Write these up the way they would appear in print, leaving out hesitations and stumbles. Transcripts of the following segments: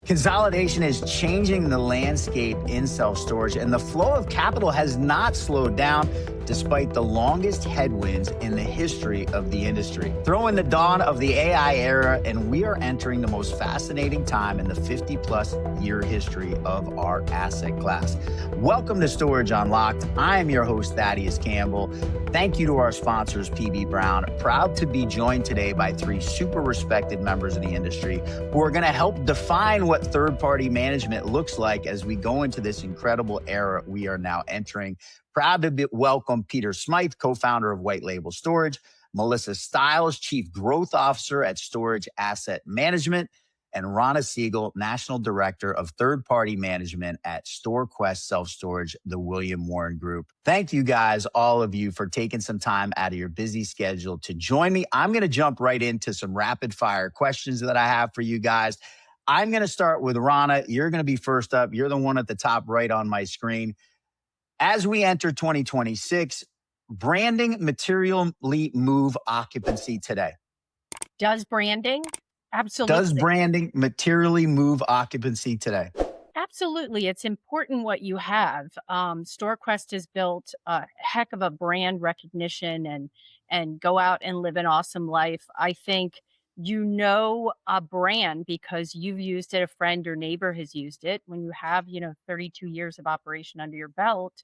Consolidation is changing the landscape in self-storage, and the flow of capital has not slowed down despite the longest headwinds in the history of the industry. Throw in the dawn of the AI era, and we are entering the most fascinating time in the 50-plus year history of our asset class. Welcome to Storage Unlocked. I am your host, Thaddeus Campbell. Thank you to our sponsors, PB Brown. Proud to be joined today by three super respected members of the industry who are going to help define what third-party management looks like as we go into this incredible era we are now entering. Proud to welcome Peter Smyth, co-founder of White Label Storage, Melissa Stiles, Chief Growth Officer at Storage Asset Management, and Ronna Siegel, National Director of Third-Party Management at StorQuest Self-Storage, the William Warren Group. Thank you guys, all of you, for taking some time out of your busy schedule to join me. I'm going to jump right into some rapid-fire questions that I have for you guys. I'm going to start with Ronna. You're going to be first up. You're the one at the top right on my screen. As we enter 2026, branding materially move occupancy today? Does branding? Absolutely. Does branding materially move occupancy today? Absolutely. It's important what you have. StorQuest has built a heck of a brand recognition and go out and live an awesome life. I think you know a brand because you've used it, a friend or neighbor has used it. When you have, 32 years of operation under your belt,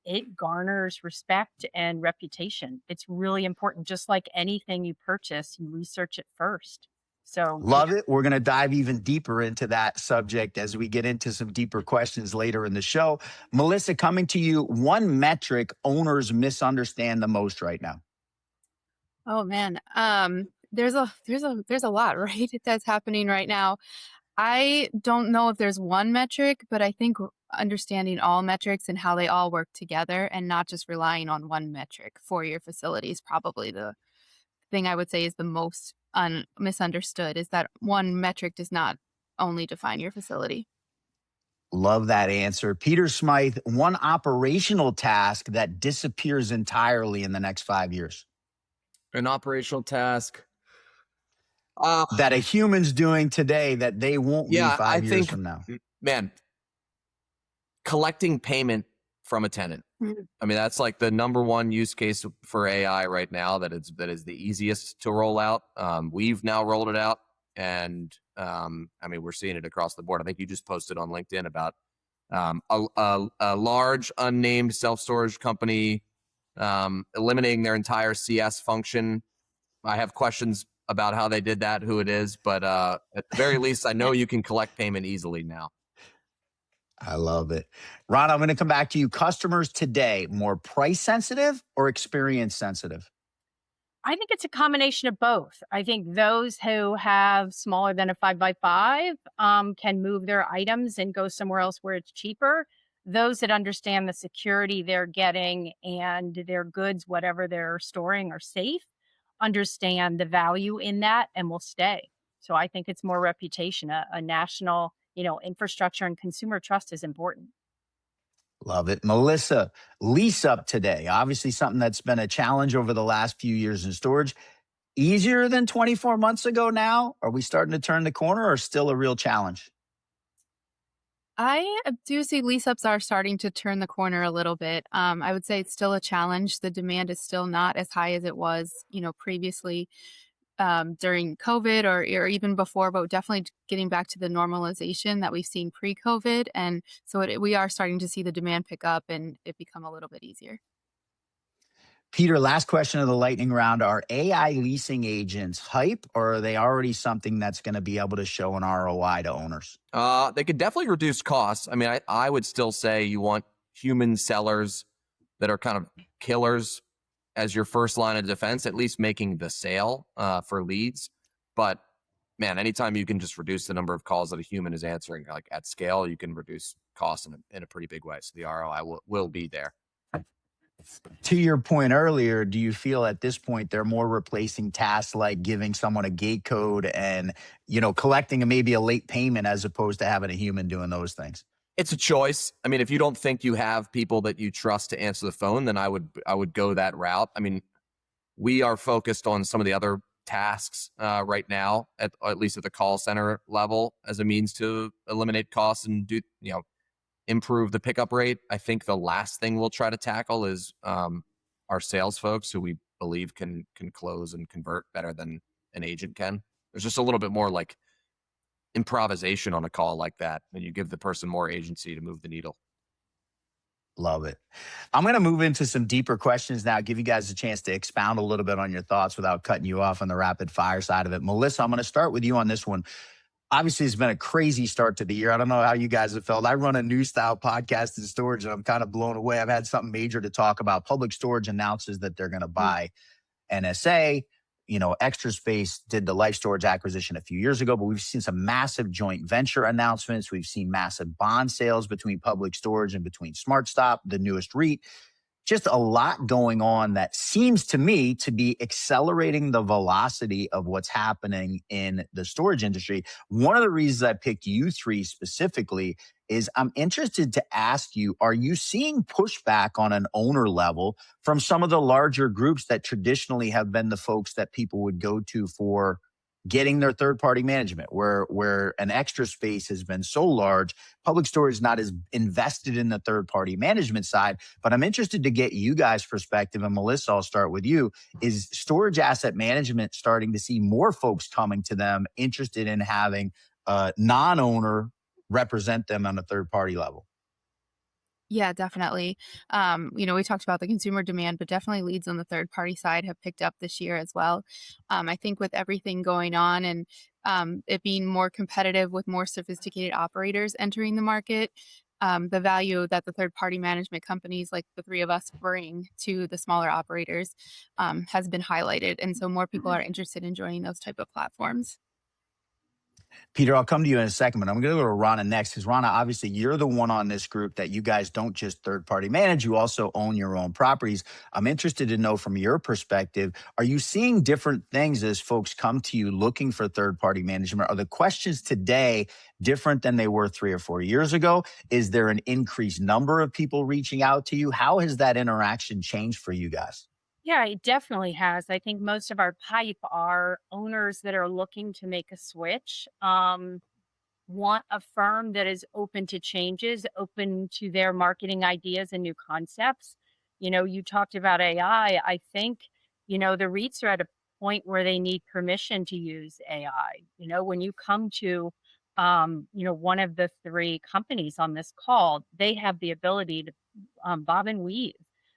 it garners respect and reputation. It's really important. Just like anything you purchase, you research it first. So love it. We're going to dive even deeper into that subject as we get into some deeper questions later in the show. Melissa, coming to you, one metric owners misunderstand the most right now. Oh man. There's a lot, right? That's happening right now. I don't know if there's one metric, but I think understanding all metrics and how they all work together and not just relying on one metric for your facility is probably the thing I would say is the most misunderstood, is that one metric does not only define your facility. Love that answer. Peter Smyth, one operational task that disappears entirely in the next 5 years. An operational task that a human's doing today that they won't be 5 years from now. Man, collecting payment from a tenant. I mean, that's like the number one use case for AI right now that is the easiest to roll out. We've now rolled it out, and we're seeing it across the board. I think you just posted on LinkedIn about a large unnamed self-storage company eliminating their entire CS function. I have questions about how they did that, who it is, but at the very least, I know you can collect payment easily now. I love it. Ron, I'm going to come back to you. Customers today, more price sensitive or experience sensitive? I think it's a combination of both. I think those who have smaller than a 5x5 can move their items and go somewhere else where it's cheaper. Those that understand the security they're getting and their goods, whatever they're storing, are safe, understand the value in that and will stay. So I think it's more reputation. A national, infrastructure and consumer trust is important. Love it. Melissa, lease up today. Obviously something that's been a challenge over the last few years in storage. Easier than 24 months ago now? Are we starting to turn the corner or still a real challenge? I do see lease-ups are starting to turn the corner a little bit. I would say it's still a challenge. The demand is still not as high as it was, previously during COVID or even before, but definitely getting back to the normalization that we've seen pre-COVID. And so we are starting to see the demand pick up and it become a little bit easier. Peter, last question of the lightning round. Are AI leasing agents hype, or are they already something that's going to be able to show an ROI to owners? They could definitely reduce costs. I mean, I would still say you want human sellers that are kind of killers as your first line of defense, at least making the sale for leads. But man, anytime you can just reduce the number of calls that a human is answering, like at scale, you can reduce costs in a pretty big way. So the ROI will be there. To your point earlier, do you feel at this point they're more replacing tasks like giving someone a gate code and, collecting maybe a late payment as opposed to having a human doing those things? It's a choice. I mean, if you don't think you have people that you trust to answer the phone, then I would go that route. I mean, we are focused on some of the other tasks right now, at least at the call center level, as a means to eliminate costs and do, improve the pickup rate. I think the last thing we'll try to tackle is our sales folks, who we believe can close and convert better than an agent can. There's just a little bit more like improvisation on a call like that, and you give the person more agency to move the needle. Love it. I'm going to move into some deeper questions now, give you guys a chance to expound a little bit on your thoughts without cutting you off on the rapid fire side of it. Melissa, I'm going to start with you on this one. Obviously, it's been a crazy start to the year. I don't know how you guys have felt. I run a new style podcast in storage, and I'm kind of blown away. I've had something major to talk about. Public Storage announces that they're going to buy NSA. Extra Space did the Life Storage acquisition a few years ago, but we've seen some massive joint venture announcements. We've seen massive bond sales between Public Storage and between SmartStop, the newest REIT. Just a lot going on that seems to me to be accelerating the velocity of what's happening in the storage industry. One of the reasons I picked you three specifically is I'm interested to ask you, are you seeing pushback on an owner level from some of the larger groups that traditionally have been the folks that people would go to for getting their third-party management, where an Extra Space has been so large? Public Storage is not as invested in the third-party management side, but I'm interested to get you guys' perspective, and Melissa, I'll start with you. Is storage asset management starting to see more folks coming to them interested in having a non-owner represent them on a third-party level? Yeah, definitely. We talked about the consumer demand, but definitely leads on the third party side have picked up this year as well. I think with everything going on and it being more competitive with more sophisticated operators entering the market, the value that the third party management companies like the three of us bring to the smaller operators has been highlighted. And so more people are interested in joining those type of platforms. Peter, I'll come to you in a second, but I'm going to go to Ronna next, because Ronna, obviously you're the one on this group that you guys don't just third-party manage, you also own your own properties. I'm interested to know from your perspective, are you seeing different things as folks come to you looking for third-party management? Are the questions today different than they were 3 or 4 years ago? Is there an increased number of people reaching out to you? How has that interaction changed for you guys? Yeah, it definitely has. I think most of our pipe are owners that are looking to make a switch, want a firm that is open to changes, open to their marketing ideas and new concepts. You talked about AI. I think, the REITs are at a point where they need permission to use AI. When you come to, one of the three companies on this call, they have the ability to bob and weave.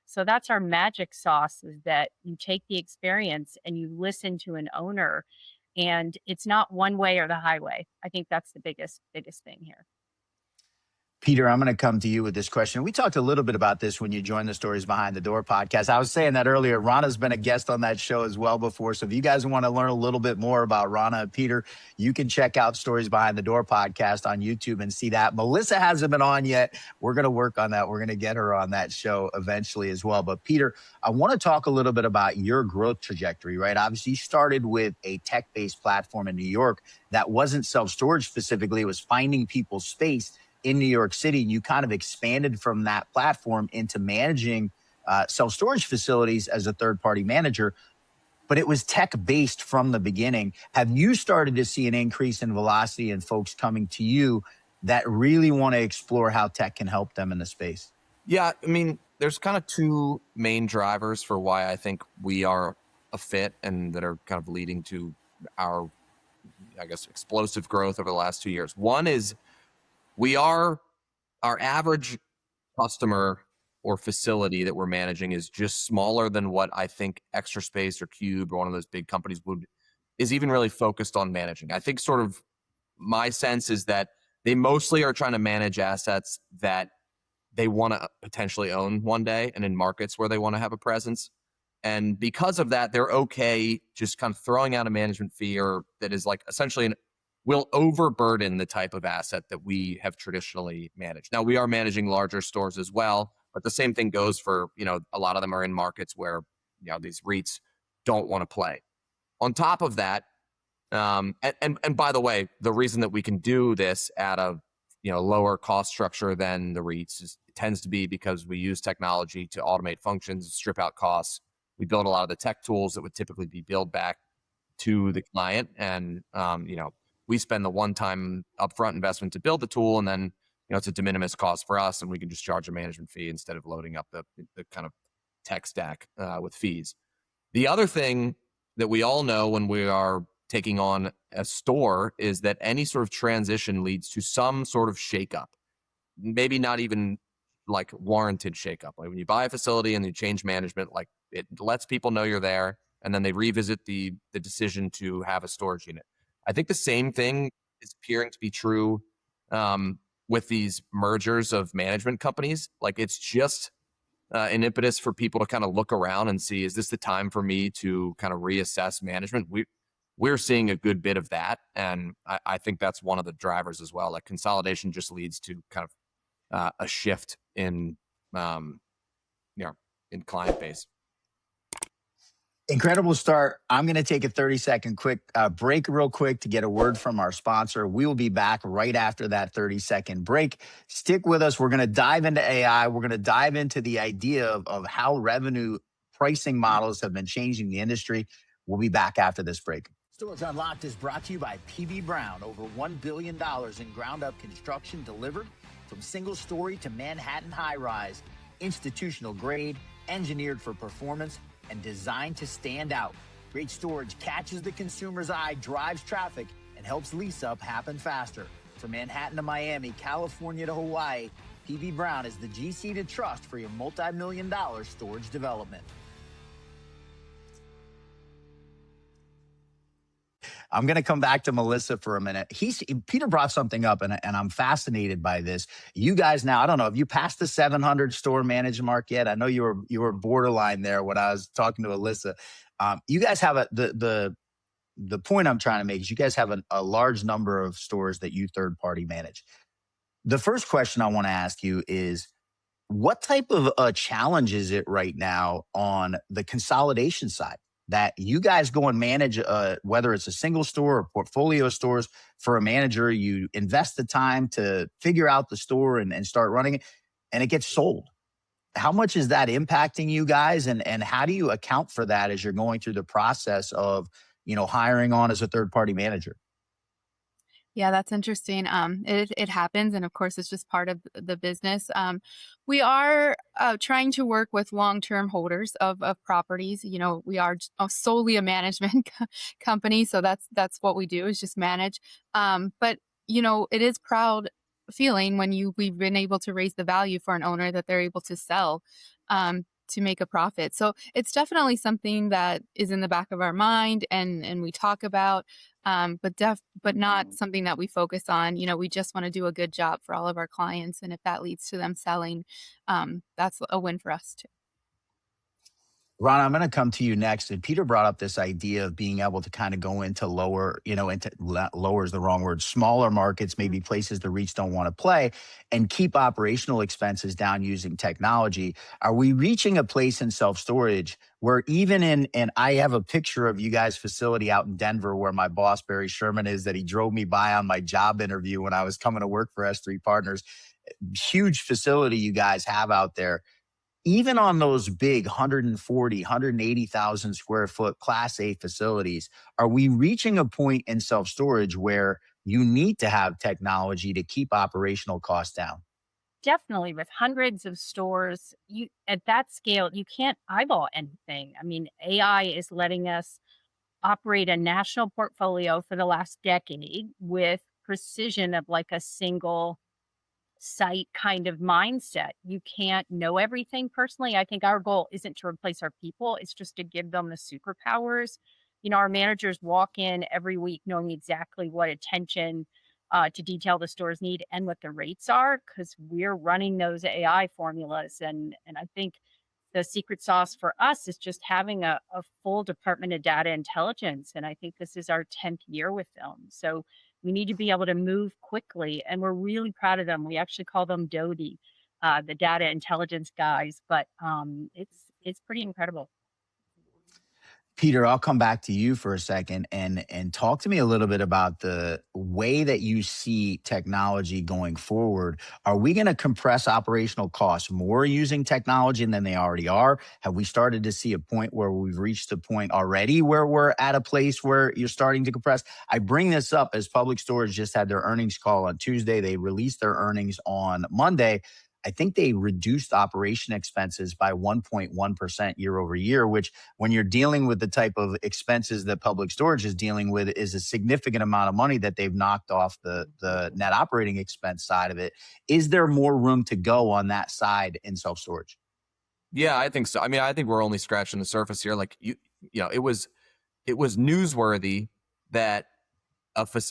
So that's our magic sauce, is that you take the experience and you listen to an owner, and it's not one way or the highway. I think that's the biggest thing here. Peter, I'm going to come to you with this question. We talked a little bit about this when you joined the Stories Behind the Door podcast. I was saying that earlier. Ronna's been a guest on that show as well before. So if you guys want to learn a little bit more about Ronna and Peter, you can check out Stories Behind the Door podcast on YouTube and see that. Melissa hasn't been on yet. We're going to work on that. We're going to get her on that show eventually as well. But Peter, I want to talk a little bit about your growth trajectory, right? Obviously, you started with a tech-based platform in New York that wasn't self-storage specifically. It was finding people's space in New York City, and you kind of expanded from that platform into managing self-storage facilities as a third-party manager, but it was tech-based from the beginning. Have you started to see an increase in velocity and folks coming to you that really want to explore how tech can help them in the space? Yeah, I mean, there's kind of two main drivers for why I think we are a fit and that are kind of leading to our, explosive growth over the last 2 years. One is our average customer or facility that we're managing is just smaller than what I think Extra Space or Cube or one of those big companies is even really focused on managing. I think sort of my sense is that they mostly are trying to manage assets that they want to potentially own one day and in markets where they want to have a presence. And because of that, they're okay just kind of throwing out a management fee or that is like essentially will overburden the type of asset that we have traditionally managed. Now, we are managing larger stores as well, but the same thing goes for, a lot of them are in markets where, these REITs don't want to play. On top of that, and by the way, the reason that we can do this at a, lower cost structure than the REITs tends to be because we use technology to automate functions, strip out costs. We build a lot of the tech tools that would typically be billed back to the client. And, we spend the one-time upfront investment to build the tool, and then, it's a de minimis cost for us, and we can just charge a management fee instead of loading up the kind of tech stack with fees. The other thing that we all know when we are taking on a store is that any sort of transition leads to some sort of shakeup. Maybe not even like warranted shakeup. Like when you buy a facility and you change management, like it lets people know you're there, and then they revisit the decision to have a storage unit. I think the same thing is appearing to be true with these mergers of management companies. Like it's just an impetus for people to kind of look around and see, is this the time for me to kind of reassess management? We're seeing a good bit of that. And I think that's one of the drivers as well. Like consolidation just leads to kind of a shift in client base. Incredible start. I'm going to take a 30-second quick break real quick to get a word from our sponsor. We will be back right after that 30-second break. Stick with us. We're going to dive into AI. We're going to dive into the idea of how revenue pricing models have been changing the industry. We'll be back after this break. Storage Unlocked is brought to you by PB Brown. Over $1 billion in ground-up construction delivered from single-story to Manhattan high-rise, institutional grade, engineered for performance, and designed to stand out. Great storage catches the consumer's eye, drives traffic, and helps lease up happen faster. From Manhattan to Miami, California to Hawaii, PB Brown is the GC to trust for your multi-million-dollar storage development. I'm going to come back to Melissa for a minute. Peter brought something up, and I'm fascinated by this. You guys now, I don't know, have you passed the 700 store managed mark yet? I know you were borderline there when I was talking to Alyssa. You guys have the point I'm trying to make is you guys have a large number of stores that you third party manage. The first question I want to ask you is, what type of challenge is it right now on the consolidation side that you guys go and manage, whether it's a single store or portfolio stores for a manager, you invest the time to figure out the store and start running it, and it gets sold. How much is that impacting you guys? And how do you account for that as you're going through the process of, hiring on as a third party manager? Yeah, that's interesting. It happens, and of course, it's just part of the business. We are trying to work with long-term holders of properties. We are solely a management company, so that's what we do, is just manage. But it is proud feeling when we've been able to raise the value for an owner that they're able to sell to make a profit. So it's definitely something that is in the back of our mind and we talk about, but not something that we focus on. We just want to do a good job for all of our clients. And if that leads to them selling, that's a win for us too. Ronna, I'm going to come to you next. And Peter brought up this idea of being able to kind of go into lower is the wrong word, smaller markets, maybe places the REITs don't want to play, and keep operational expenses down using technology. Are we reaching a place in self-storage where even and I have a picture of you guys' facility out in Denver where my boss, Barry Sherman, is, that he drove me by on my job interview when I was coming to work for S3 Partners. Huge facility you guys have out there. Even on those big 140, 180,000 square foot Class A facilities, are we reaching a point in self-storage where you need to have technology to keep operational costs down? Definitely. With hundreds of stores, at that scale, you can't eyeball anything. I mean, AI is letting us operate a national portfolio for the last decade with precision of like a single site kind of mindset. You can't know everything. Personally, I think our goal isn't to replace our people. It's just to give them the superpowers. Our managers walk in every week knowing exactly what attention to detail the stores need and what the rates are, because we're running those AI formulas. And I think the secret sauce for us is just having a full department of data intelligence. And I think this is our 10th year with them. So we need to be able to move quickly, and we're really proud of them. We actually call them DODI, the data intelligence guys, but it's pretty incredible. Peter, I'll come back to you for a second and talk to me a little bit about the way that you see technology going forward. Are we going to compress operational costs more using technology than they already are? Have we started to see a point where we've reached a point already where we're at a place where you're starting to compress? I bring this up as Public Storage just had their earnings call on Tuesday. They released their earnings on Monday. I think they reduced operation expenses by 1.1% year over year, which when you're dealing with the type of expenses that Public Storage is dealing with is a significant amount of money that they've knocked off the net operating expense side of it. Is there more room to go on that side in self-storage? Yeah, I think so. I mean, I think we're only scratching the surface here. Like you know, it was newsworthy that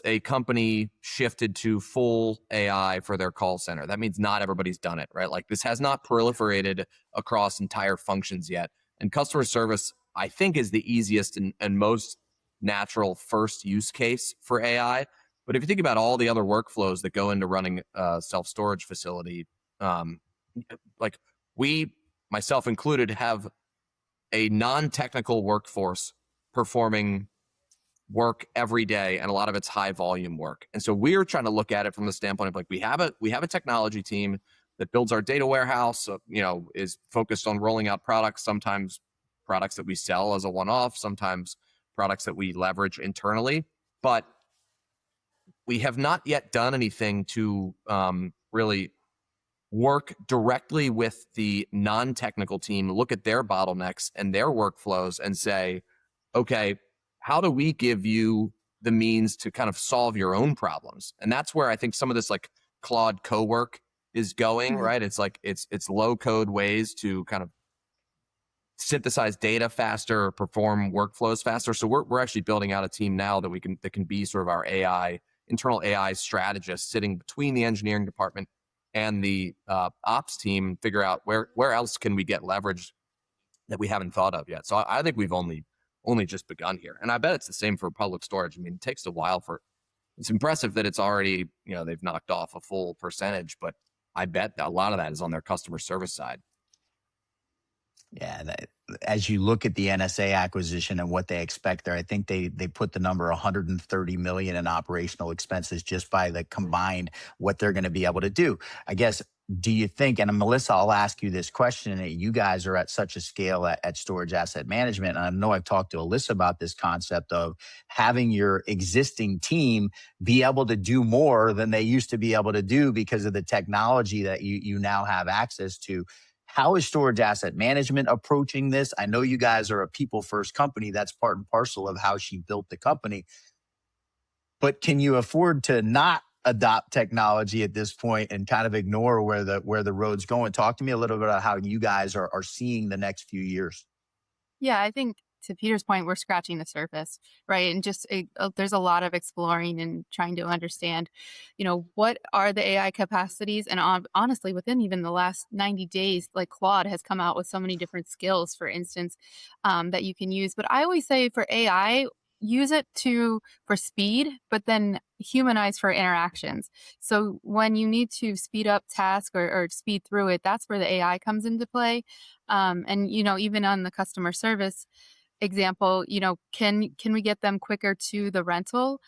a company shifted to full AI for their call center. That means not everybody's done it, right? Like this has not proliferated across entire functions yet. And customer service, I think, is the easiest and most natural first use case for AI. But if you think about all the other workflows that go into running a self-storage facility, like we, myself included, have a non-technical workforce performing work every day, and a lot of it's high volume work. And so we're trying to look at it from the standpoint of like we have a technology team that builds our data warehouse, is focused on rolling out products, sometimes products that we sell as a one-off, sometimes products that we leverage internally. But we have not yet done anything to really work directly with the non-technical team, look at their bottlenecks and their workflows and say, okay, how do we give you the means to kind of solve your own problems? And that's where I think some of this like Claude co-work is going, right? It's like it's low code ways to kind of synthesize data faster, perform workflows faster. So we're actually building out a team now that can be sort of our internal AI strategist sitting between the engineering department and the ops team, figure out where else can we get leverage that we haven't thought of yet. So I think we've only just begun here. And I bet it's the same for Public Storage. I mean, it takes a while it's impressive that it's already, they've knocked off a full percentage, but I bet that a lot of that is on their customer service side. Yeah, as you look at the NSA acquisition and what they expect there, I think they put the number 130 million in operational expenses just by the combined what they're going to be able to do. I guess, do you think, and Melissa, I'll ask you this question, you guys are at such a scale at Storage Asset Management, and I know I've talked to Alyssa about this concept of having your existing team be able to do more than they used to be able to do because of the technology that you now have access to. How is Storage Asset Management approaching this? I know you guys are a people-first company. That's part and parcel of how she built the company. But can you afford to not adopt technology at this point and kind of ignore where the road's going? Talk to me a little bit about how you guys are seeing the next few years. Yeah, I think to Peter's point, we're scratching the surface, right? And just there's a lot of exploring and trying to understand, what are the AI capacities? And honestly, within even the last 90 days, like Claude has come out with so many different skills, for instance, that you can use. But I always say for AI, use it for speed, but then humanize for interactions. So when you need to speed up tasks or speed through it, that's where the AI comes into play. And even on the customer service example, can we get them quicker to the rental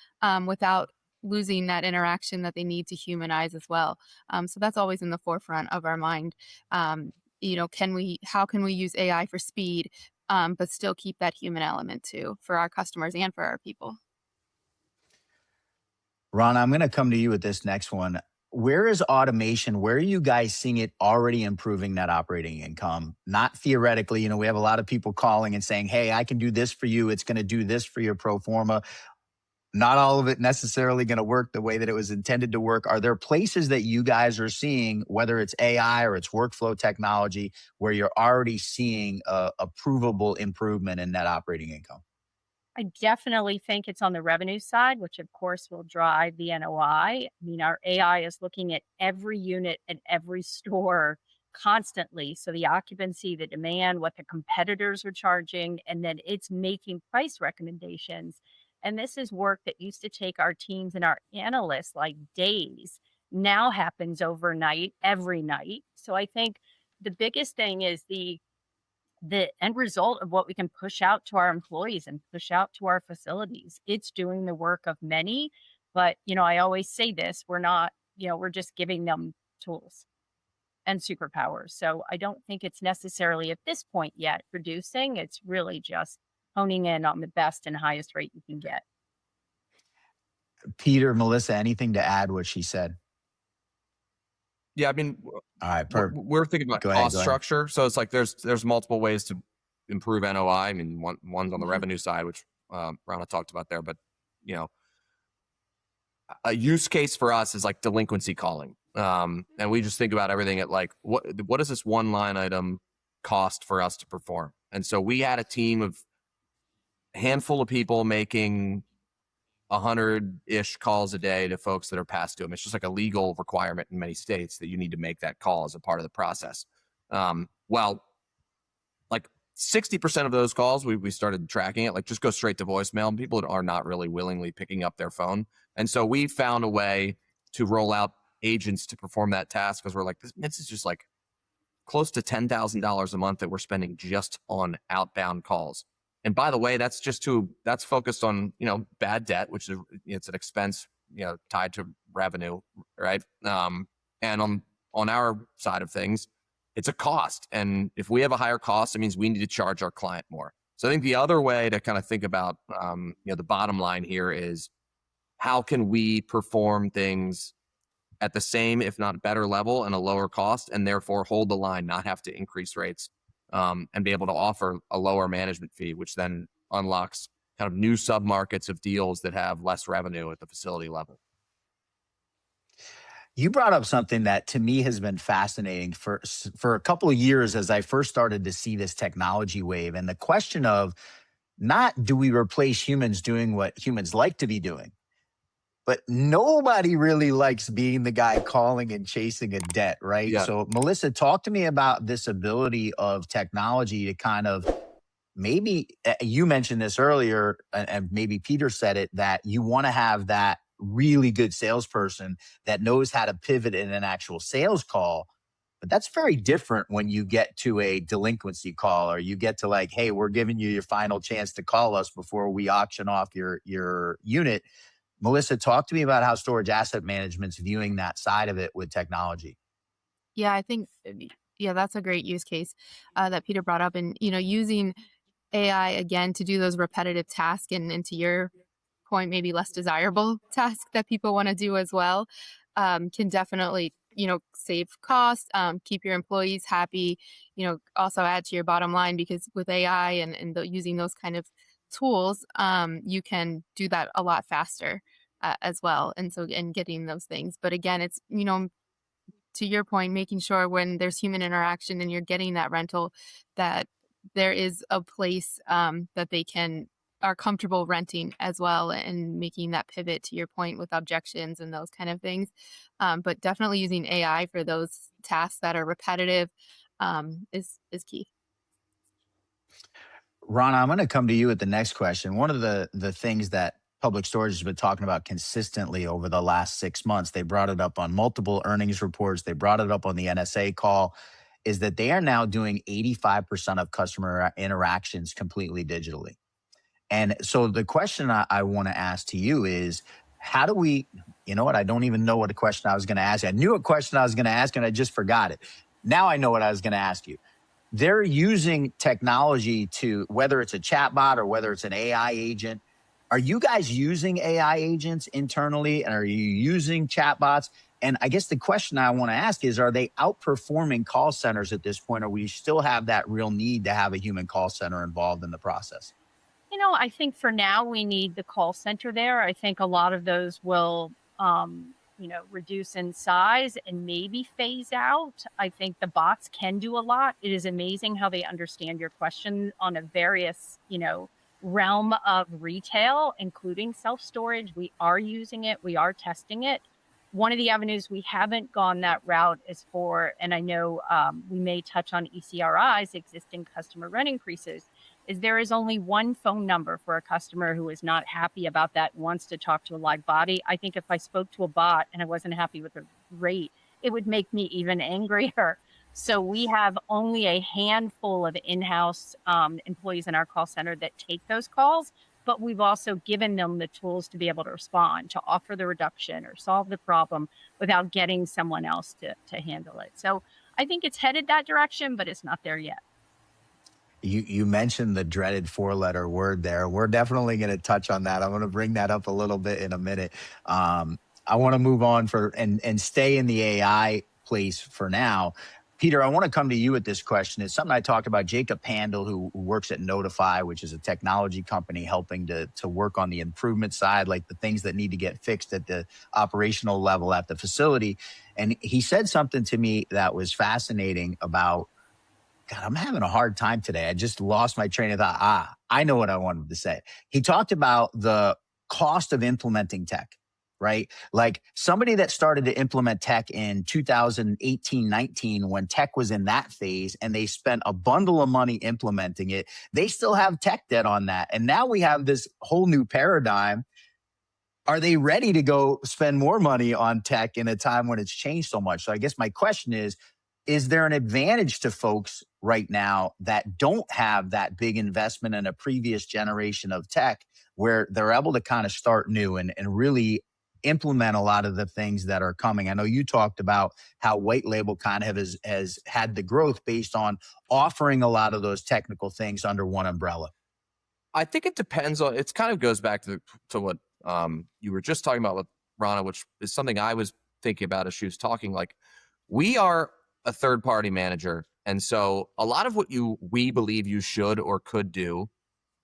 without losing that interaction that they need to humanize as well? So that's always in the forefront of our mind. How can we use AI for speed, but still keep that human element too for our customers and for our people? Ronna, I'm going to come to you with this next one. Where is automation? Where are you guys seeing it already improving net operating income? Not theoretically, we have a lot of people calling and saying, hey, I can do this for you. It's going to do this for your pro forma. Not all of it necessarily going to work the way that it was intended to work. Are there places that you guys are seeing, whether it's AI or it's workflow technology, where you're already seeing a provable improvement in net operating income? I definitely think it's on the revenue side, which of course will drive the NOI. I mean, our AI is looking at every unit and every store constantly. So the occupancy, the demand, what the competitors are charging, and then it's making price recommendations. And this is work that used to take our teams and our analysts like days, now happens overnight, every night. So I think the biggest thing is the the end result of what we can push out to our employees and push out to our facilities. It's doing the work of many, but I always say this, we're not, we're just giving them tools and superpowers. So I don't think it's necessarily at this point yet reducing. It's really just honing in on the best and highest rate you can get. Peter, Melissa, anything to add what she said? Yeah, I mean, all right, we're thinking about cost structure. So it's like there's multiple ways to improve NOI. I mean, one's on the revenue side, which Ronna talked about there, but a use case for us is like delinquency calling. And we just think about everything at like, what does this one line item cost for us to perform? And so we had a team of a handful of people making 100-ish calls a day to folks that are past due. It's just like a legal requirement in many states that you need to make that call as a part of the process. Well, like 60% of those calls, we started tracking it, like just go straight to voicemail. People are not really willingly picking up their phone. And so we found a way to roll out agents to perform that task, because we're like, this is just like close to $10,000 a month that we're spending just on outbound calls. And by the way, that's focused on, bad debt, which is, it's an expense, tied to revenue, right? And on our side of things, it's a cost. And if we have a higher cost, it means we need to charge our client more. So I think the other way to kind of think about, the bottom line here is, how can we perform things at the same, if not better level and a lower cost, and therefore hold the line, not have to increase rates, and be able to offer a lower management fee, which then unlocks kind of new submarkets of deals that have less revenue at the facility level. You brought up something that to me has been fascinating for a couple of years as I first started to see this technology wave, and the question of not do we replace humans doing what humans like to be doing, but nobody really likes being the guy calling and chasing a debt, right? Yeah. So Melissa, talk to me about this ability of technology to kind of, maybe you mentioned this earlier, and maybe Peter said it, that you want to have that really good salesperson that knows how to pivot in an actual sales call. But that's very different when you get to a delinquency call, or you get to like, hey, we're giving you your final chance to call us before we auction off your unit. Melissa, talk to me about how storage asset management's viewing that side of it with technology. Yeah, I think, that's a great use case that Peter brought up. And, using AI again to do those repetitive tasks and to your point, maybe less desirable tasks that people want to do as well, can definitely, save costs, keep your employees happy, also add to your bottom line, because with AI and using those kind of tools, you can do that a lot faster as well. And getting those things. But again, it's, to your point, making sure when there's human interaction and you're getting that rental, that there is a place that they are comfortable renting as well, and making that pivot, to your point, with objections and those kind of things. But definitely using AI for those tasks that are repetitive is key. Ronna, I'm going to come to you with the next question. One of the things that Public Storage has been talking about consistently over the last 6 months, they brought it up on multiple earnings reports, they brought it up on the NSA call, is that they are now doing 85% of customer interactions completely digitally. And so the question I want to ask to you is, how do we, I don't even know what a question I was going to ask you. I knew a question I was going to ask and I just forgot it. Now I know what I was going to ask you. They're using technology to, whether it's a chatbot or whether it's an AI agent. Are you guys using AI agents internally, and are you using chatbots? And I guess the question I want to ask is, are they outperforming call centers at this point, or we still have that real need to have a human call center involved in the process? I think for now we need the call center there. I think a lot of those will, reduce in size and maybe phase out. I think the bots can do a lot. It is amazing how they understand your question on a various, realm of retail, including self-storage. We are using it. We are testing it. One of the avenues we haven't gone that route is for, and I know we may touch on ECRIs, existing customer rent increases, is there is only one phone number for a customer who is not happy about that, wants to talk to a live body. I think if I spoke to a bot and I wasn't happy with the rate, it would make me even angrier. So we have only a handful of in-house employees in our call center that take those calls, but we've also given them the tools to be able to respond, to offer the reduction or solve the problem without getting someone else to handle it. So I think it's headed that direction, but it's not there yet. You mentioned the dreaded 4-letter word there. We're definitely going to touch on that. I'm going to bring that up a little bit in a minute. I want to move on and stay in the AI place for now. Peter, I want to come to you with this question. It's something I talked about. Jacob Pandel, who works at Notify, which is a technology company helping to work on the improvement side, like the things that need to get fixed at the operational level at the facility. And he said something to me that was fascinating about, God, I'm having a hard time today. I just lost my train of thought. I know what I wanted to say. He talked about the cost of implementing tech, right? Like somebody that started to implement tech in 2018, 19, when tech was in that phase and they spent a bundle of money implementing it, they still have tech debt on that. And now we have this whole new paradigm. Are they ready to go spend more money on tech in a time when it's changed so much? So I guess my question is there an advantage to folks right now that don't have that big investment in a previous generation of tech where they're able to kind of start new and really implement a lot of the things that are coming? I know you talked about how white label kind of has had the growth based on offering a lot of those technical things under one umbrella. I think it depends on, it kind of goes back to what you were just talking about with Ronna, which is something I was thinking about as she was talking. Like, we are a third-party manager, and so a lot of what we believe you should or could do,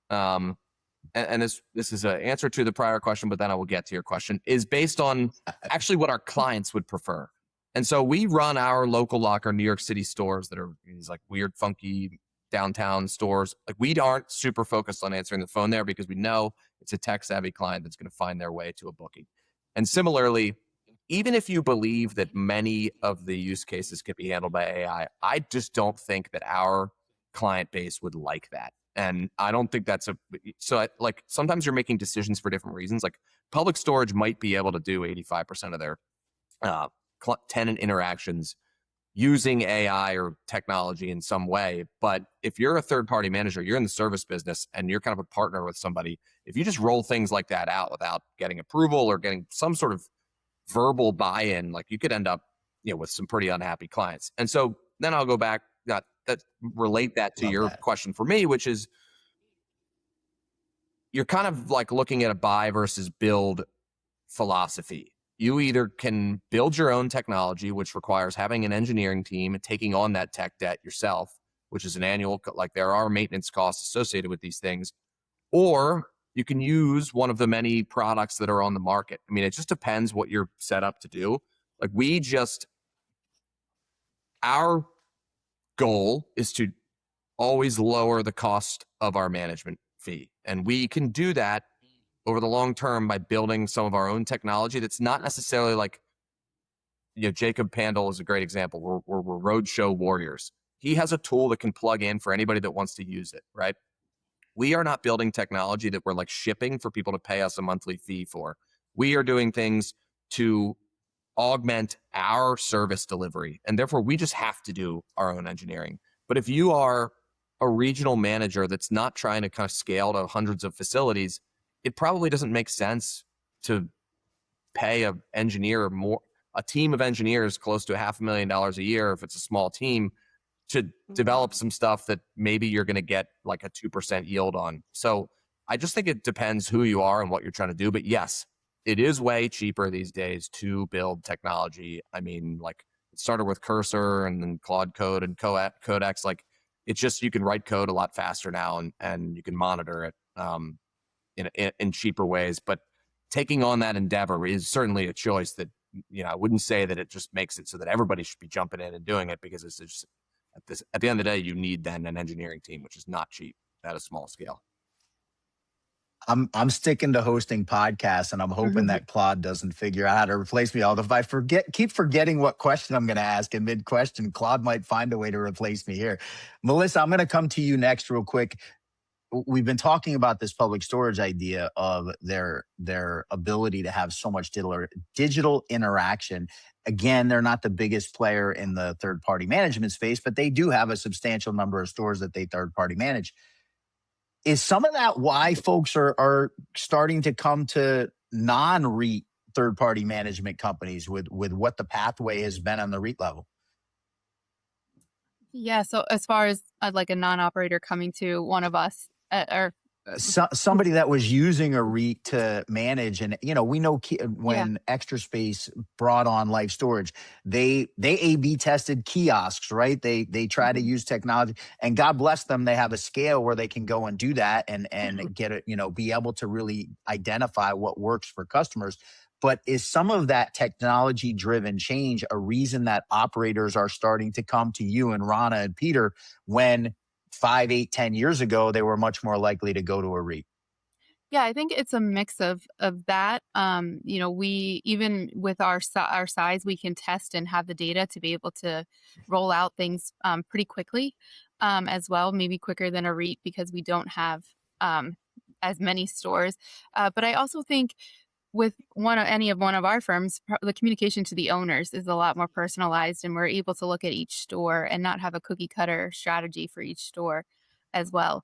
and this is an answer to the prior question, but then I will get to your question, is based on actually what our clients would prefer. And so we run our local locker New York City stores that are these like weird, funky downtown stores. Like, we aren't super focused on answering the phone there because we know it's a tech-savvy client that's going to find their way to a booking. And similarly, even if you believe that many of the use cases can be handled by AI, I just don't think that our client base would like that. And I don't think that's like sometimes you're making decisions for different reasons. Like, public storage might be able to do 85% of their tenant interactions using AI or technology in some way. But if you're a third-party manager, you're in the service business and you're kind of a partner with somebody, if you just roll things like that out without getting approval or getting some sort of verbal buy-in, like, you could end up, with some pretty unhappy clients. And so then I'll go back, that relate that to your question for me, which is, you're kind of like looking at a buy versus build philosophy. You either can build your own technology, which requires having an engineering team and taking on that tech debt yourself, which is an annual, like, there are maintenance costs associated with these things, or you can use one of the many products that are on the market. I mean, it just depends what you're set up to do. Like, our goal is to always lower the cost of our management fee. And we can do that over the long term by building some of our own technology that's not necessarily like, Jacob Pandel is a great example. We're roadshow warriors. He has a tool that can plug in for anybody that wants to use it, right? We are not building technology that we're like shipping for people to pay us a monthly fee for. We are doing things to augment our service delivery, and therefore we just have to do our own engineering. But if you are a regional manager that's not trying to kind of scale to hundreds of facilities, it probably doesn't make sense to pay a team of engineers close to $500,000 a year, if it's a small team, to develop some stuff that maybe you're going to get like a 2% yield on. So I just think it depends who you are and what you're trying to do. But yes, it is way cheaper these days to build technology. I mean, like, it started with Cursor and then Claude Code and Codex. Like, it's just, you can write code a lot faster now, and you can monitor it in cheaper ways. But taking on that endeavor is certainly a choice that, I wouldn't say that it just makes it so that everybody should be jumping in and doing it, because it's just, at the end of the day, you need then an engineering team, which is not cheap at a small scale. I'm sticking to hosting podcasts, and I'm hoping that Claude doesn't figure out how to replace me. Although if I keep forgetting what question I'm going to ask in mid-question, Claude might find a way to replace me here. Melissa, I'm going to come to you next real quick. we've been talking about this public storage idea of their ability to have so much digital interaction. Again, they're not the biggest player in the third party management space, but they do have a substantial number of stores that they third party manage. Is some of that why folks are starting to come to non-REIT third party management companies with what the pathway has been on the REIT level? Yeah. So as far as like a non-operator coming to one of us, or somebody that was using a REIT to manage, and we know when Extra Space brought on Life Storage, they A/B tested kiosks, right? They try to use technology, and God bless them, they have a scale where they can go and do that and get it, be able to really identify what works for customers. But is some of that technology driven change a reason that operators are starting to come to you and Ronna and Peter when 5, 8, 10 years ago, they were much more likely to go to a REIT? Yeah, I think it's a mix of that. We, even with our size, we can test and have the data to be able to roll out things pretty quickly as well, maybe quicker than a REIT because we don't have as many stores. But I also think with one of our firms, the communication to the owners is a lot more personalized, and we're able to look at each store and not have a cookie cutter strategy for each store as well.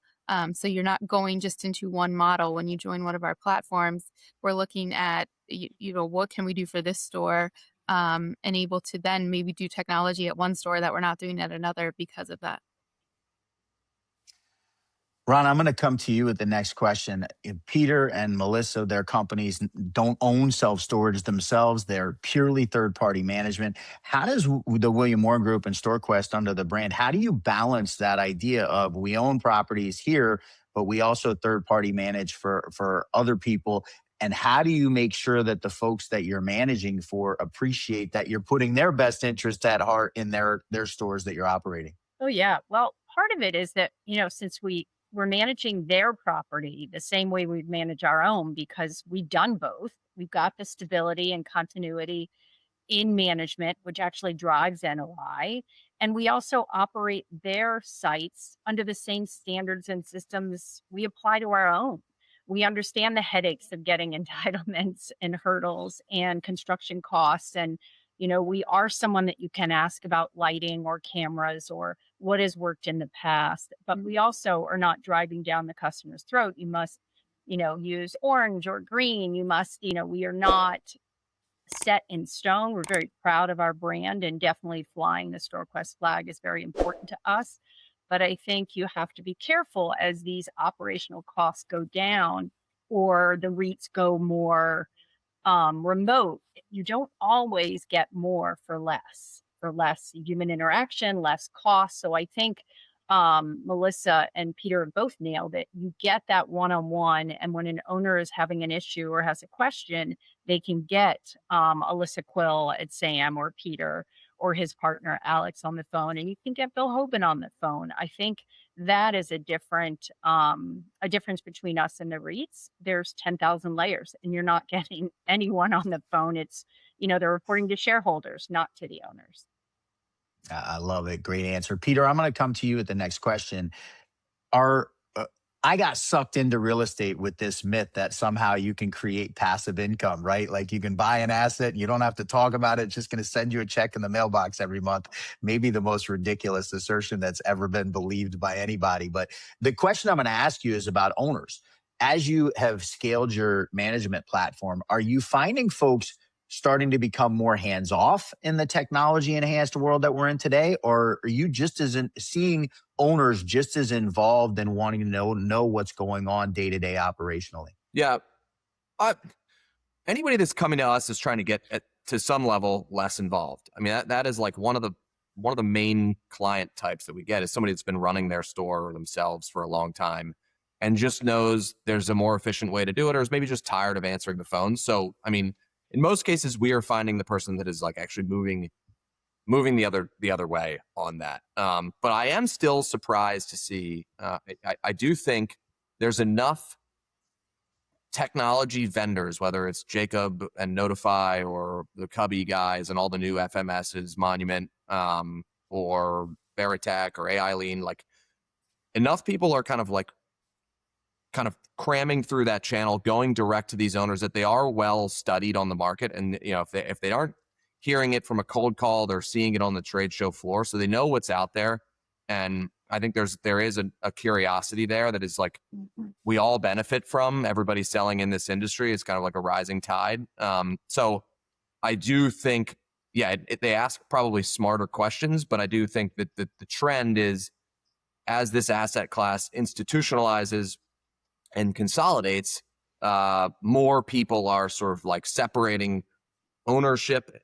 So you're not going just into one model when you join one of our platforms. We're looking at, what can we do for this store, and able to then maybe do technology at one store that we're not doing at another because of that. Ron, I'm going to come to you with the next question. Peter and Melissa, their companies don't own self-storage themselves. They're purely third-party management. How does the William Moore Group and StorQuest under the brand, how do you balance that idea of we own properties here, but we also third-party manage for other people? And how do you make sure that the folks that you're managing for appreciate that you're putting their best interest at heart in their stores that you're operating? Oh, yeah. Well, part of it is that, since we're managing their property the same way we manage our own because we've done both. We've got the stability and continuity in management, which actually drives NOI. And we also operate their sites under the same standards and systems we apply to our own. We understand the headaches of getting entitlements and hurdles and construction costs. And, we are someone that you can ask about lighting or cameras or what has worked in the past. But we also are not driving down the customer's throat. You must, use orange or green. You must, we are not set in stone. We're very proud of our brand, and definitely flying the StorQuest flag is very important to us. But I think you have to be careful as these operational costs go down or the REITs go more remote. You don't always get more for less human interaction, less cost. So I think Melissa and Peter have both nailed it. You get that one-on-one, and when an owner is having an issue or has a question, they can get Alyssa Quill at Sam or Peter or his partner Alex on the phone, and you can get Bill Hoban on the phone. I think that is a difference between us and the REITs. There's 10,000 layers, and you're not getting anyone on the phone. It's, they're reporting to shareholders, not to the owners. I love it. Great answer. Peter, I'm going to come to you with the next question. I got sucked into real estate with this myth that somehow you can create passive income, right? Like you can buy an asset and you don't have to talk about it. It's just going to send you a check in the mailbox every month. Maybe the most ridiculous assertion that's ever been believed by anybody. But the question I'm going to ask you is about owners. As you have scaled your management platform, are you finding folks starting to become more hands-off in the technology-enhanced world that we're in today? Or are you just seeing owners just as involved and wanting to know what's going on day-to-day operationally? Yeah. Anybody that's coming to us is trying to get to some level less involved. I mean, that is like one of the main client types that we get is somebody that's been running their store themselves for a long time and just knows there's a more efficient way to do it, or is maybe just tired of answering the phone. So, I mean, in most cases, we are finding the person that is like actually moving the other way on that. But I am still surprised to see. I do think there's enough technology vendors, whether it's Jacob and Notify or the Cubby guys and all the new FMSs, Monument, or Veritech or AI Lean. Like enough people are kind of like kind of cramming through that channel, going direct to these owners, that they are well studied on the market. And, if they aren't hearing it from a cold call, they're seeing it on the trade show floor. So they know what's out there. And I think there is a curiosity there that is like, we all benefit from. Everybody selling in this industry is kind of like a rising tide. So I do think, they ask probably smarter questions, but I do think that the trend is, as this asset class institutionalizes and consolidates, more people are sort of like separating ownership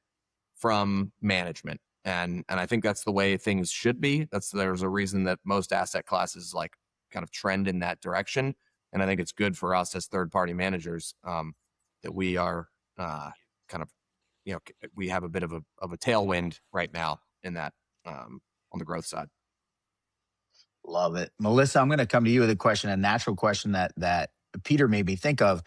from management. And I think that's the way things should be. There's a reason that most asset classes like kind of trend in that direction. And I think it's good for us as third-party managers that we are kind of, we have a bit of a tailwind right now in that on the growth side. Love it. Melissa, I'm going to come to you with a natural question that Peter made me think of.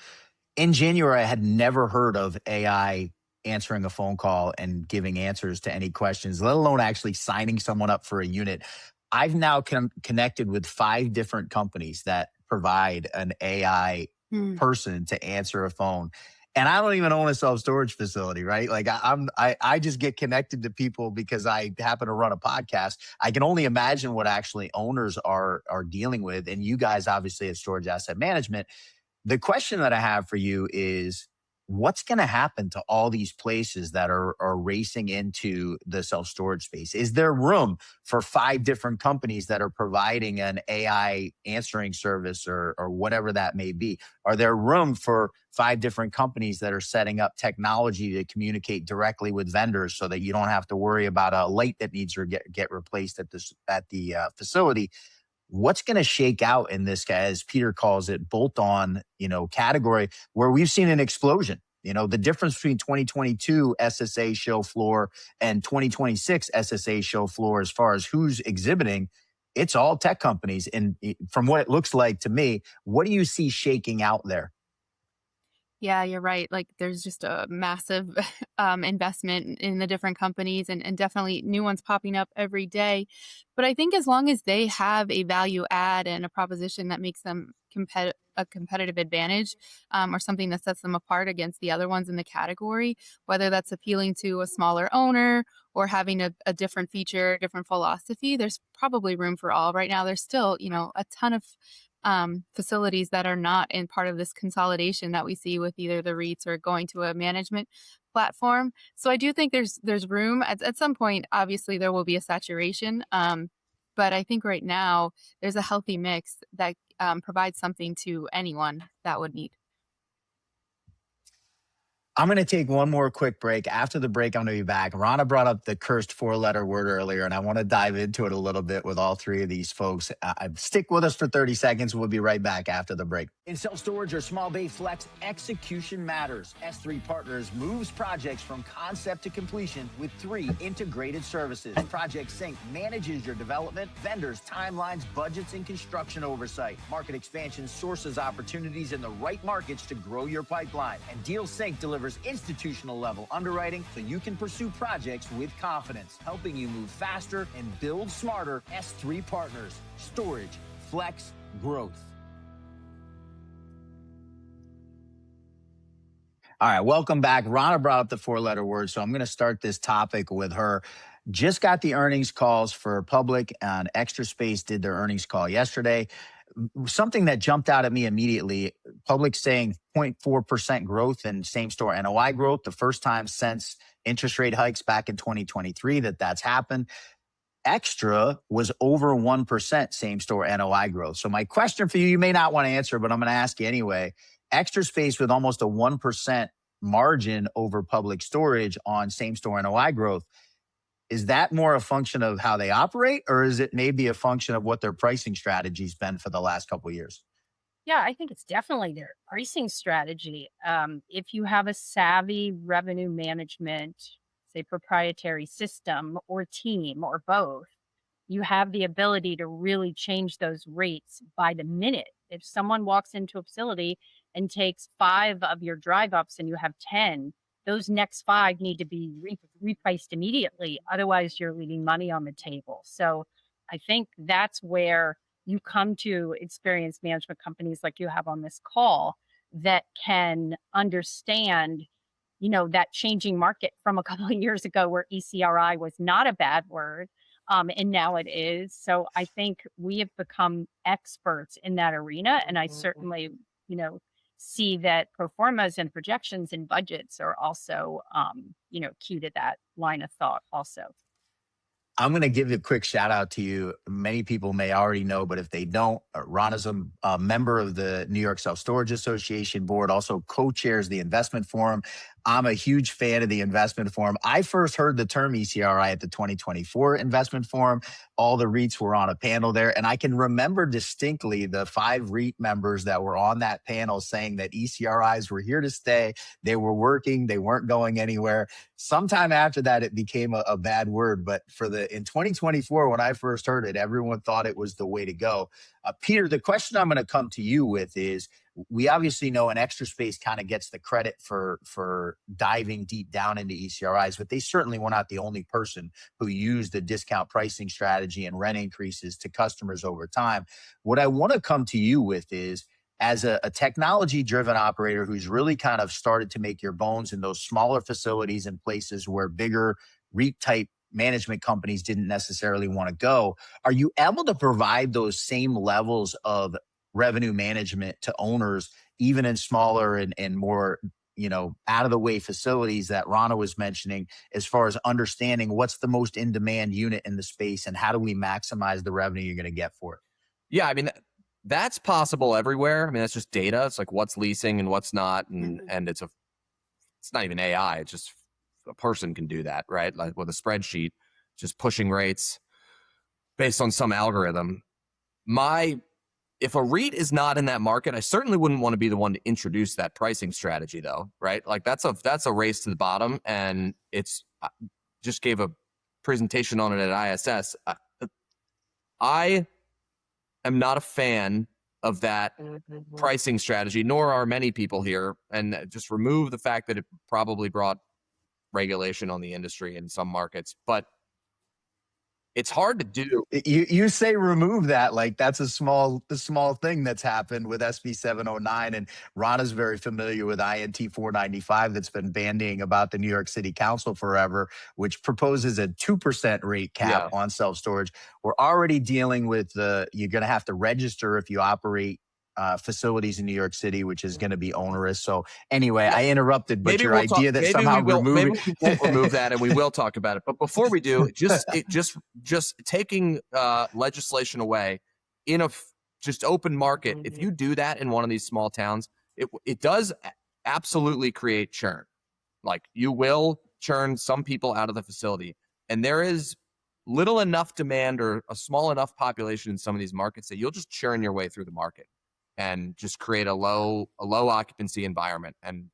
In January, I had never heard of AI answering a phone call and giving answers to any questions, let alone actually signing someone up for a unit. I've now connected with 5 different companies that provide an AI person to answer a phone. And I don't even own a self-storage facility, right? Like I just get connected to people because I happen to run a podcast. I can only imagine what actually owners are dealing with. And you guys obviously at Storage Asset Management. The question that I have for you is, what's going to happen to all these places that are racing into the self-storage space? Is there room for 5 different companies that are providing an AI answering service or whatever that may be? Are there room for 5 different companies that are setting up technology to communicate directly with vendors so that you don't have to worry about a light that needs to get replaced at the facility? What's going to shake out in this, as Peter calls it, bolt-on, category where we've seen an explosion? The difference between 2022 SSA show floor and 2026 SSA show floor, as far as who's exhibiting, it's all tech companies. And from what it looks like to me, what do you see shaking out there? Yeah, you're right. Like there's just a massive investment in the different companies and definitely new ones popping up every day. But I think as long as they have a value add and a proposition that makes them a competitive advantage or something that sets them apart against the other ones in the category, whether that's appealing to a smaller owner or having a different feature, different philosophy, there's probably room for all. Right now, there's still, a ton of facilities that are not in part of this consolidation that we see with either the REITs or going to a management platform. So I do think there's room at some point. Obviously, there will be a saturation, but I think right now there's a healthy mix that provides something to anyone that would need. I'm going to take one more quick break. After the break, I'm going to be back. Ronna brought up the cursed 4-letter word earlier, and I want to dive into it a little bit with all 3 of these folks. Stick with us for 30 seconds. We'll be right back after the break. In self-storage or small bay flex, execution matters. S3 Partners moves projects from concept to completion with 3 integrated services. Project Sync manages your development, vendors, timelines, budgets, and construction oversight. Market Expansion sources opportunities in the right markets to grow your pipeline. And Deal Sync delivers institutional level underwriting so you can pursue projects with confidence, helping you move faster and build smarter. S3 Partners, storage, flex, growth. All right, welcome back. Ronna brought up the 4-letter word, so I'm going to start this topic with her. Just got the earnings calls for Public, and Extra Space did their earnings call yesterday. Something that jumped out at me immediately, Public saying 0.4% growth in same-store NOI growth, the first time since interest rate hikes back in 2023 that's happened. Extra was over 1% same-store NOI growth. So my question for you, you may not want to answer, but I'm going to ask you anyway. Extra Space with almost a 1% margin over Public Storage on same-store NOI growth. Is that more a function of how they operate, or is it maybe a function of what their pricing strategy's been for the last couple of years? Yeah, I think it's definitely their pricing strategy. If you have a savvy revenue management, say proprietary system or team or both, you have the ability to really change those rates by the minute. If someone walks into a facility and takes 5 of your drive ups and you have 10, those next 5 need to be repriced immediately. Otherwise, you're leaving money on the table. So I think that's where you come to experienced management companies like you have on this call that can understand, that changing market from a couple of years ago where ECRI was not a bad word. And now it is. So I think we have become experts in that arena. And I certainly, see that pro formas and projections and budgets are also, key to that line of thought also. I'm going to give a quick shout out to you. Many people may already know, but if they don't, Ronna's a member of the New York Self Storage Association board, also co-chairs the investment forum. I'm a huge fan of the investment forum. I first heard the term ECRI at the 2024 investment forum. All the REITs were on a panel there. And I can remember distinctly the 5 REIT members that were on that panel saying that ECRIs were here to stay. They were working. They weren't going anywhere. Sometime after that, it became a bad word. But in 2024, when I first heard it, everyone thought it was the way to go. Peter, the question I'm going to come to you with is, we obviously know an Extra Space kind of gets the credit for diving deep down into ECRIs, but they certainly were not the only person who used the discount pricing strategy and rent increases to customers over time. What I want to come to you with is, as a technology-driven operator who's really kind of started to make your bones in those smaller facilities and places where bigger REIT-type management companies didn't necessarily want to go, are you able to provide those same levels of revenue management to owners, even in smaller and more, out of the way facilities that Ronna was mentioning, as far as understanding what's the most in demand unit in the space and how do we maximize the revenue you're going to get for it? Yeah, I mean, that's possible everywhere. I mean, that's just data. It's like what's leasing and what's not, and it's not even AI. It's just a person can do that, right? Like with a spreadsheet, just pushing rates based on some algorithm. If a REIT is not in that market, I certainly wouldn't want to be the one to introduce that pricing strategy, though, right? Like that's a race to the bottom, and I just gave a presentation on it at ISS. I am not a fan of that pricing strategy, nor are many people here, and just remove the fact that it probably brought regulation on the industry in some markets, but it's hard to do. You say remove that like that's the small thing that's happened with SB 709, and Ronna's very familiar with INT 495 that's been bandying about the New York City Council forever, which proposes a 2% rate cap on self-storage. We're already dealing with you're going to have to register if you operate facilities in New York City, which is going to be onerous. So anyway, I interrupted, but maybe your idea that somehow maybe we won't remove that, and we will talk about it. But before we do, just taking legislation away in a just open market. If you do that in one of these small towns, it does absolutely create churn. Like you will churn some people out of the facility, and there is little enough demand or a small enough population in some of these markets that you'll just churn your way through the market and just create a low occupancy environment. And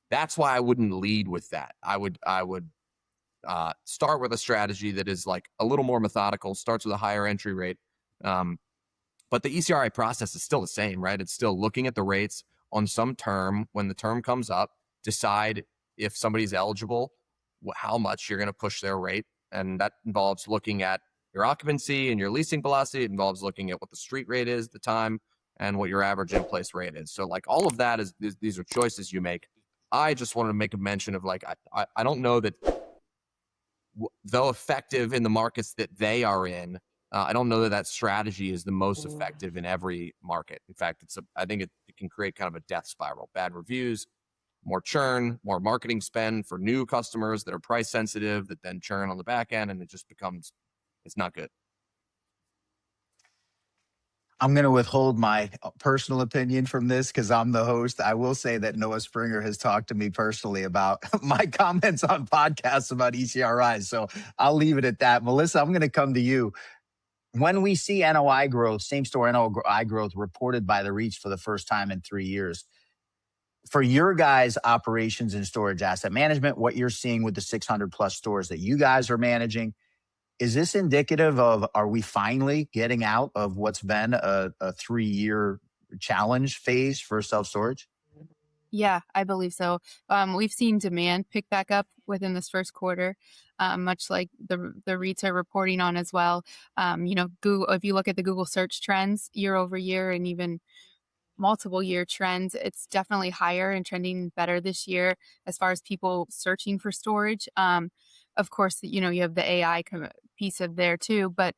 that's why I wouldn't lead with that. I would start with a strategy that is like a little more methodical, starts with a higher entry rate. But the ECRI process is still the same, right? It's still looking at the rates on some term. When the term comes up, decide if somebody's eligible, how much you're going to push their rate. And that involves looking at your occupancy and your leasing velocity. It involves looking at what the street rate is at the time and what your average in-place rate is. So like all of that these are choices you make. I just wanted to make a mention of like, I don't know that though effective in the markets that they are in, I don't know that strategy is the most effective in every market. In fact, I think it can create kind of a death spiral, bad reviews, more churn, more marketing spend for new customers that are price sensitive that then churn on the back end, and it's not good. I'm going to withhold my personal opinion from this because I'm the host. I will say that Noah Springer has talked to me personally about my comments on podcasts about ECRIs. So I'll leave it at that. Melissa, I'm going to come to you. When we see NOI growth, same-store NOI growth reported by the REITs for the first time in 3 years, for your guys' operations and storage asset management, what you're seeing with the 600-plus stores that you guys are managing, is this indicative of, are we finally getting out of what's been a 3-year challenge phase for self-storage? Yeah, I believe so. We've seen demand pick back up within this first quarter. much like the REITs are reporting on as well. Google, if you look at the Google search trends year over year and even multiple year trends, it's definitely higher and trending better this year as far as people searching for storage. Of course, you have the AI piece of there too, but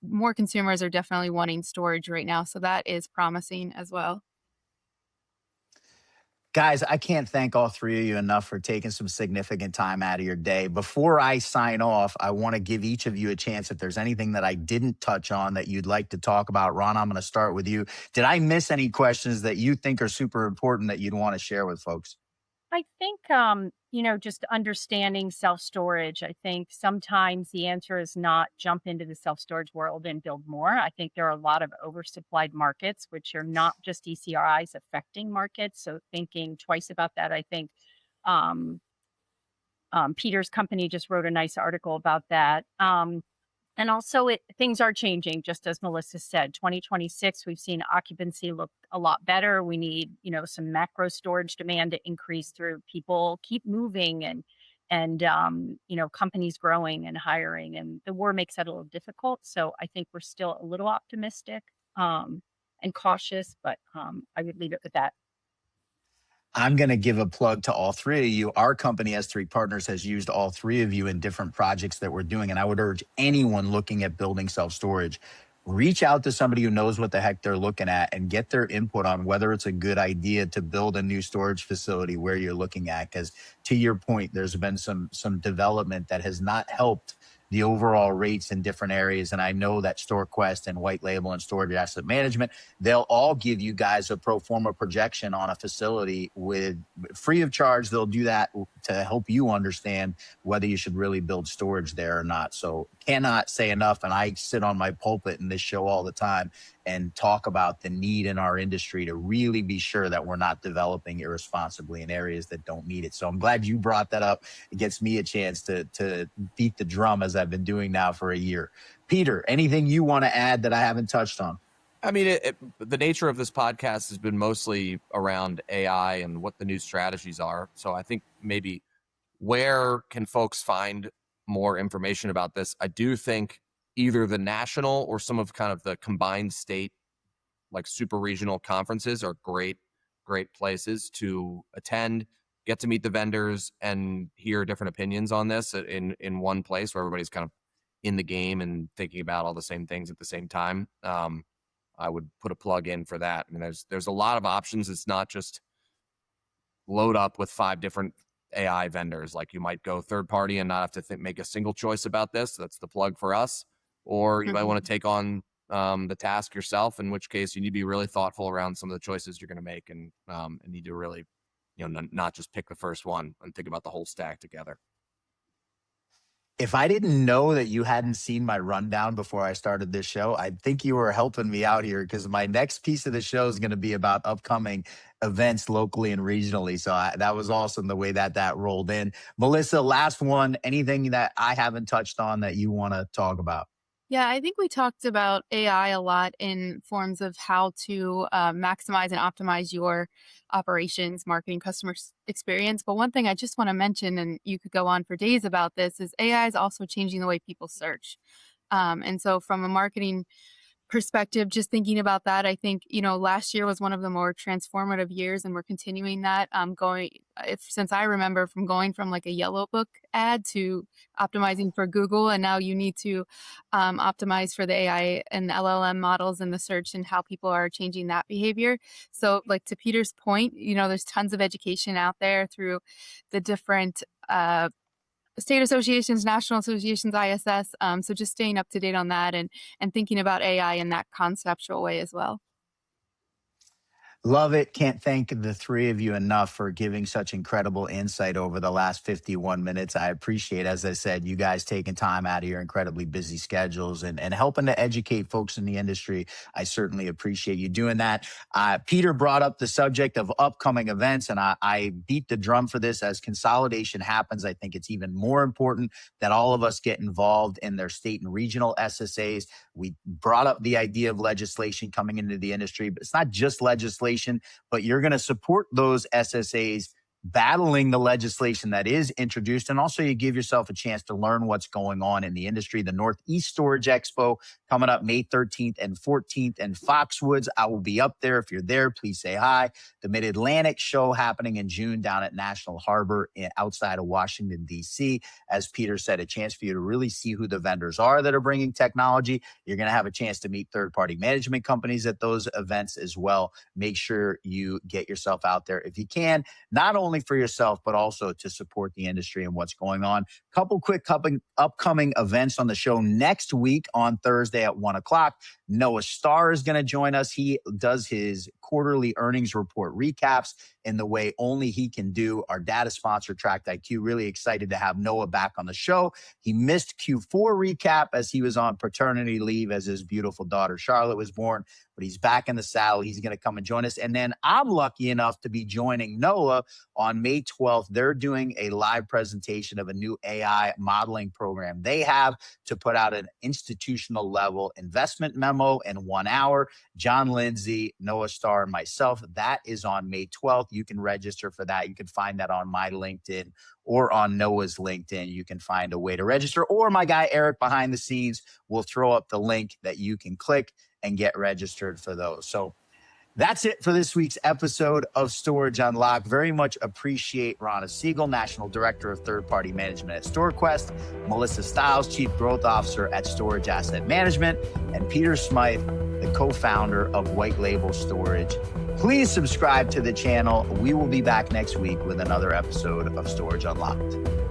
more consumers are definitely wanting storage right now. So that is promising as well. Guys, I can't thank all three of you enough for taking some significant time out of your day. Before I sign off, I want to give each of you a chance if there's anything that I didn't touch on that you'd like to talk about. Ron, I'm going to start with you. Did I miss any questions that you think are super important that you'd want to share with folks? I think, just understanding self-storage. I think sometimes the answer is not jump into the self-storage world and build more. I think there are a lot of oversupplied markets, which are not just ECRIs affecting markets. So thinking twice about that. I think Peter's company just wrote a nice article about that. And also things are changing, just as Melissa said. 2026, we've seen occupancy look a lot better. We need, some macro storage demand to increase through people keep moving and companies growing and hiring. And the war makes that a little difficult. So I think we're still a little optimistic and cautious, but I would leave it with that. I'm going to give a plug to all three of you. Our company, S3 Partners, has used all three of you in different projects that we're doing. And I would urge anyone looking at building self-storage, reach out to somebody who knows what the heck they're looking at and get their input on whether it's a good idea to build a new storage facility where you're looking at. Because to your point, there's been some development that has not helped the overall rates in different areas. And I know that StorQuest and White Label and Storage Asset Management, they'll all give you guys a pro forma projection on a facility with free of charge. They'll do that to help you understand whether you should really build storage there or not. So cannot say enough. And I sit on my pulpit in this show all the time and talk about the need in our industry to really be sure that we're not developing irresponsibly in areas that don't need it. So I'm glad you brought that up. It gets me a chance to beat the drum as I've been doing now for a year. Peter, anything you want to add that I haven't touched on? I mean, the nature of this podcast has been mostly around AI and what the new strategies are. So I think maybe where can folks find more information about this? I do think either the national or some of kind of the combined state, like super regional conferences are great places to attend, get to meet the vendors and hear different opinions on this in one place where everybody's kind of in the game and thinking about all the same things at the same time. I would put a plug in for that. I mean, there's a lot of options. It's not just load up with 5 different AI vendors. Like you might go third party and not have to make a single choice about this. That's the plug for us. Or you might want to take on the task yourself, in which case you need to be really thoughtful around some of the choices you're going to make and need to really, not just pick the first one and think about the whole stack together. If I didn't know that you hadn't seen my rundown before I started this show, I think you were helping me out here because my next piece of the show is going to be about upcoming events locally and regionally. So that was awesome the way that rolled in. Melissa, last one, anything that I haven't touched on that you want to talk about? Yeah, I think we talked about AI a lot in forms of how to maximize and optimize your operations, marketing, customer experience. But one thing I just want to mention, and you could go on for days about this, is AI is also changing the way people search. And so from a marketing perspective, just thinking about that, I think, last year was one of the more transformative years and we're continuing that since I remember from going from like a yellow book ad to optimizing for Google. And now you need to optimize for the AI and LLM models and the search and how people are changing that behavior. So like to Peter's point, there's tons of education out there through the different state associations, national associations, ISS. So just staying up to date on that and thinking about AI in that conceptual way as well. Love it. Can't thank the three of you enough for giving such incredible insight over the last 51 minutes. I appreciate, as I said, you guys taking time out of your incredibly busy schedules and helping to educate folks in the industry. I certainly appreciate you doing that. Peter brought up the subject of upcoming events, and I beat the drum for this. As consolidation happens, I think it's even more important that all of us get involved in their state and regional SSAs. We brought up the idea of legislation coming into the industry, but it's not just legislation, but you're going to support those SSAs battling the legislation that is introduced. And also you give yourself a chance to learn what's going on in the industry. The Northeast Storage Expo coming up May 13th and 14th in Foxwoods. I will be up there. If you're there, please say hi. The Mid-Atlantic show happening in June down at National Harbor outside of Washington, D.C. As Peter said, a chance for you to really see who the vendors are that are bringing technology. You're going to have a chance to meet third-party management companies at those events as well. Make sure you get yourself out there if you can, not only for yourself, but also to support the industry and what's going on. Couple quick upcoming events on the show next week on Thursday at 1 o'clock. Noah Starr is going to join us. He does his quarterly earnings report recaps in the way only he can do. Our data sponsor, Tract IQ, really excited to have Noah back on the show. He missed Q4 recap as he was on paternity leave as his beautiful daughter Charlotte was born, but he's back in the saddle. He's going to come and join us. And then I'm lucky enough to be joining Noah on May 12th. They're doing a live presentation of a new AI modeling program they have to put out an institutional level investment memo in 1 hour. John Lindsay, Noah Starr, and myself. That is on May 12th. You can register for that. You can find that on my LinkedIn or on Noah's LinkedIn. You can find a way to register, or my guy Eric behind the scenes will throw up the link that you can click and get registered for those. So that's it for this week's episode of Storage Unlocked. Very much appreciate Ronna Siegel, National Director of Third-Party Management at StorQuest, Melissa Stiles, Chief Growth Officer at Storage Asset Management, and Peter Smyth, the co-founder of White Label Storage. Please subscribe to the channel. We will be back next week with another episode of Storage Unlocked.